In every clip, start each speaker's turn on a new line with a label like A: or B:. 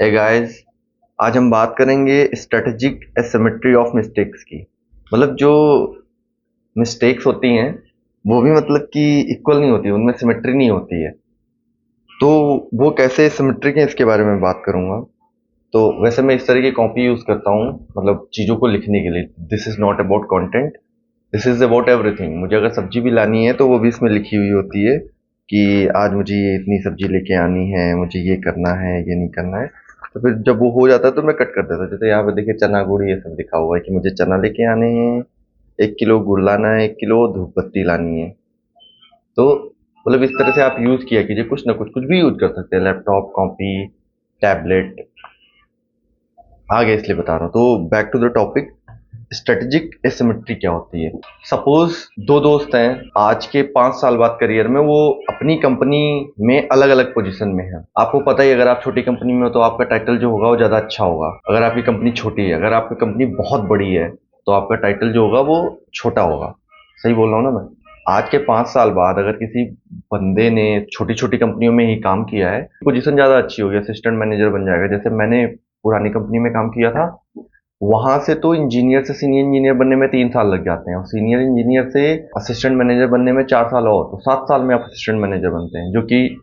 A: Hey guys, आज हम बात करेंगे स्ट्रेटेजिक एसिमेट्री ऑफ मिस्टेक्स की। मतलब जो मिस्टेक्स होती हैं वो भी मतलब कि इक्वल नहीं होती, उनमें सिमेट्री नहीं होती है। तो वो कैसे सिमेट्रिक है इसके बारे में बात करूंगा। तो वैसे मैं इस तरह की कॉपी यूज करता हूँ, मतलब चीज़ों को लिखने के लिए। This is not about content, this is about everything. मुझे अगर सब्जी भी लानी है तो वो भी इसमें लिखी हुई होती है कि आज मुझे ये इतनी सब्जी लेके आनी है, मुझे ये करना है, ये नहीं करना है। तो फिर जब वो हो जाता है तो मैं कट कर देता हूँ। जैसे यहाँ पे देखिए चना गुड़ ये सब लिखा हुआ है कि मुझे चना लेके आने हैं, 1 किलो गुड़ लाना है, 1 किलो धूप बत्ती लानी है। तो मतलब इस तरह से आप यूज किया कीजिए, कुछ ना कुछ भी यूज कर सकते हैं, लैपटॉप, कॉपी, टैबलेट। आगे इसलिए बता रहा हूँ। तो back to the topic, strategic asymmetry क्या होती है। सपोज दो दोस्त हैं, आज के 5 साल बाद करियर में वो अपनी कंपनी में अलग अलग पोजीशन में है। आपको पता ही, अगर आप छोटी कंपनी में हो तो आपका टाइटल जो होगा वो ज्यादा अच्छा होगा। अगर आपकी कंपनी छोटी है, अगर आपकी कंपनी बहुत बड़ी है तो आपका टाइटल जो होगा वो छोटा होगा। सही बोल रहा हूँ ना मैं। आज के 5 साल बाद अगर किसी बंदे ने छोटी छोटी कंपनियों में ही काम किया है, पोजीशन ज्यादा अच्छी होगी, असिस्टेंट मैनेजर बन जाएगा। जैसे मैंने पुरानी कंपनी में काम किया था, वहां से तो इंजीनियर से सीनियर इंजीनियर बनने में 3 साल लग जाते हैं, और सीनियर इंजीनियर से असिस्टेंट मैनेजर बनने में 4 साल, और तो 7 साल में आप असिस्टेंट मैनेजर बनते हैं, जो कि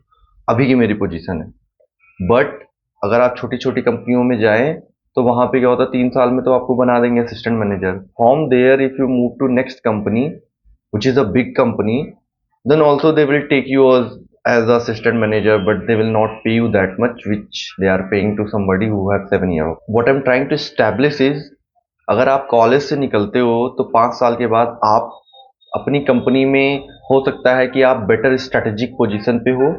A: अभी की मेरी पोजीशन है। बट अगर आप छोटी छोटी कंपनियों में जाएं तो वहां पे क्या होता है, 3 साल में तो आपको बना देंगे assistant manager. From there if you move to next company which is a big company, then also they will take you as assistant manager, but they will not pay you that much which they are paying to somebody who has 7 years. What I'm trying to establish is, अगर आप college से निकलते हो तो 5 साल के बाद आप अपनी कंपनी में, हो सकता है कि आप बेटर स्ट्रेटेजिक पोजीशन पे हो,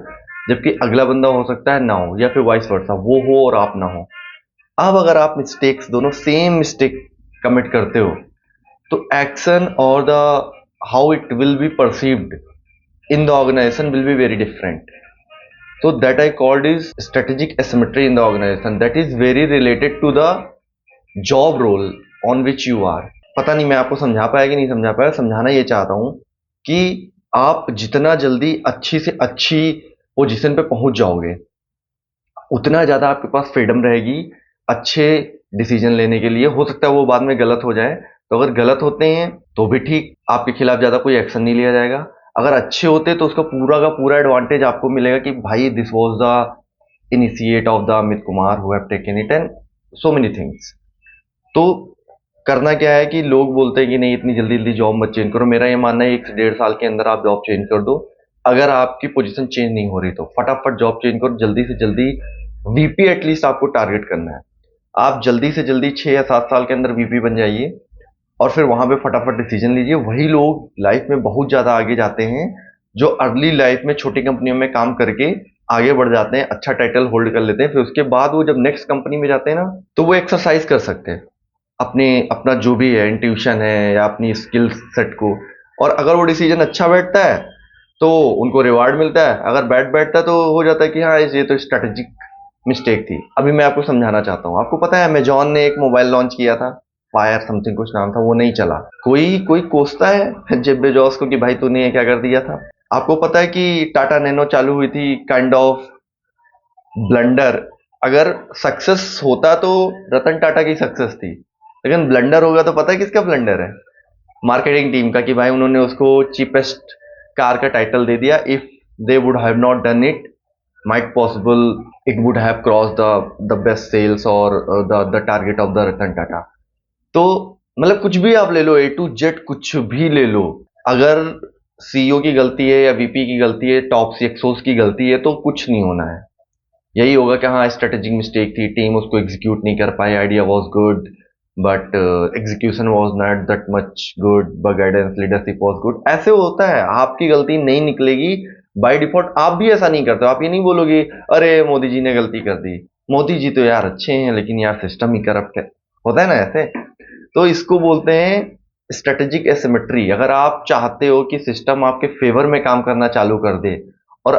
A: जबकि अगला बंदा हो सकता है ना हो, या फिर वाइस वर्सा, वो हो और आप ना हो। अब अगर आप मिस्टेक्स, दोनों सेम मिस्टेक कमिट करते हो, तो एक्शन और the how it will be perceived in the organization will be very different. So that I called is strategic asymmetry in the organization, that is very related to the job role on which you are. पता नहीं मैं आपको समझा पाया कि नहीं समझा पाया। समझाना ये चाहता हूँ कि आप जितना जल्दी अच्छी से अच्छी पोजीशन पे पहुंच जाओगे, उतना ज़्यादा आपके पास फ्रीडम रहेगी अच्छे डिसीजन लेने के लिए। हो सकता है वो बाद में गलत हो जाए, तो अगर गलत होते हैं तो भी ठीक, आपके खिलाफ ज़्यादा कोई एक्शन नहीं लिया जाएगा। अगर अच्छे होते तो उसका पूरा का पूरा एडवांटेज आपको मिलेगा कि भाई this was the initiate of the Amit Kumar who have taken it, and so many things. तो करना क्या है कि लोग बोलते हैं कि नहीं इतनी जल्दी जल्दी जॉब मत चेंज करो। मेरा ये मानना है 1 से 1.5 साल के अंदर आप जॉब चेंज कर दो। अगर आपकी पोजीशन चेंज नहीं हो रही तो फटाफट जॉब चेंज करो, जल्दी से जल्दी। वीपी एटलीस्ट आपको टारगेट करना है। आप जल्दी से जल्दी 6 या 7 साल के अंदर वीपी बन जाइए, और फिर वहां पे फटाफट डिसीजन लीजिए। वही लोग लाइफ में बहुत ज्यादा आगे जाते हैं जो अर्ली लाइफ में छोटी कंपनियों में काम करके आगे बढ़ जाते हैं, अच्छा टाइटल होल्ड कर लेते हैं। फिर उसके बाद वो जब नेक्स्ट कंपनी में जाते हैं ना, तो वो एक्सरसाइज कर सकते हैं अपने, अपना जो भी है इंट्यूशन है या अपनी स्किल सेट को। और अगर वो डिसीजन अच्छा बैठता है तो उनको रिवार्ड मिलता है, अगर बैड बैठता है तो हो जाता है कि हाँ ये तो स्ट्रेटेजिक मिस्टेक थी। अभी मैं आपको समझाना चाहता हूँ। आपको पता है अमेजॉन ने एक मोबाइल लॉन्च किया था, फायर समथिंग कुछ नाम था, वो नहीं चला। कोई कोई कोसता है जेफ बेजोस को कि भाई तूने ये क्या कर दिया था। आपको पता है कि टाटा नैनो चालू हुई थी काइंड ऑफ ब्लंडर। अगर सक्सेस होता तो रतन टाटा की सक्सेस थी, लेकिन ब्लंडर होगा तो पता है किसका ब्लंडर है? मार्केटिंग टीम का, कि भाई उन्होंने उसको चीपेस्ट कार का टाइटल दे दिया। If they would have not done it, might possible it would have crossed the best sales or the target of the Ratan Tata. तो मतलब कुछ भी आप ले लो, ए टू जेड कुछ भी ले लो, अगर सीईओ की गलती है या वीपी की गलती है, टॉप सीएक्सओस की गलती है, तो कुछ नहीं होना है। यही होगा कि हाँ स्ट्रेटेजिक मिस्टेक थी, टीम उसको एग्जीक्यूट नहीं कर पाई, idea was good but execution was not that much good, but guidance leadership was good. ऐसे होता है, आपकी गलती नहीं निकलेगी बाय डिफॉल्ट। आप भी ऐसा नहीं करते हो, आप ये नहीं बोलोगे अरे मोदी जी ने गलती कर दी, मोदी जी तो यार अच्छे हैं लेकिन यार सिस्टम ही करप्ट है। होता है ना ऐसे। तो इसको बोलते हैं स्ट्रेटेजिक एसिमेट्री। अगर आप चाहते हो कि सिस्टम आपके फेवर में काम करना चालू कर दे, और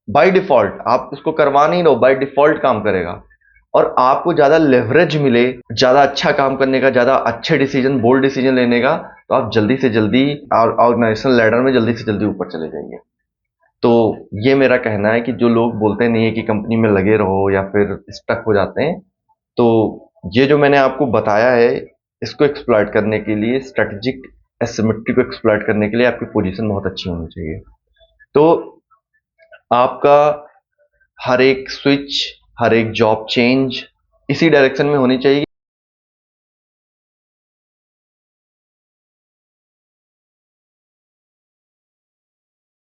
A: बाय डिफॉल्ट आप उसको करवा नहीं रहो, बाय डिफॉल्ट काम करेगा, और आपको ज्यादा लेवरेज मिले, ज्यादा अच्छा काम करने का, ज्यादा अच्छे डिसीजन, बोल्ड डिसीजन लेने का, तो आप जल्दी से जल्दी ऑर्गेनाइजेशन लैडर में जल्दी से जल्दी ऊपर चले जाइए। तो ये मेरा कहना है कि जो लोग बोलते नहीं है कि कंपनी में लगे रहो या फिर स्टक हो जाते हैं, तो ये जो मैंने आपको बताया है, इसको एक्सप्लॉइट करने के लिए, स्ट्रेटेजिक एसिमेट्री को एक्सप्लॉइट करने के लिए आपकी पोजीशन बहुत अच्छी होनी चाहिए। तो आपका हर एक स्विच, हर एक जॉब चेंज इसी डायरेक्शन में होनी चाहिए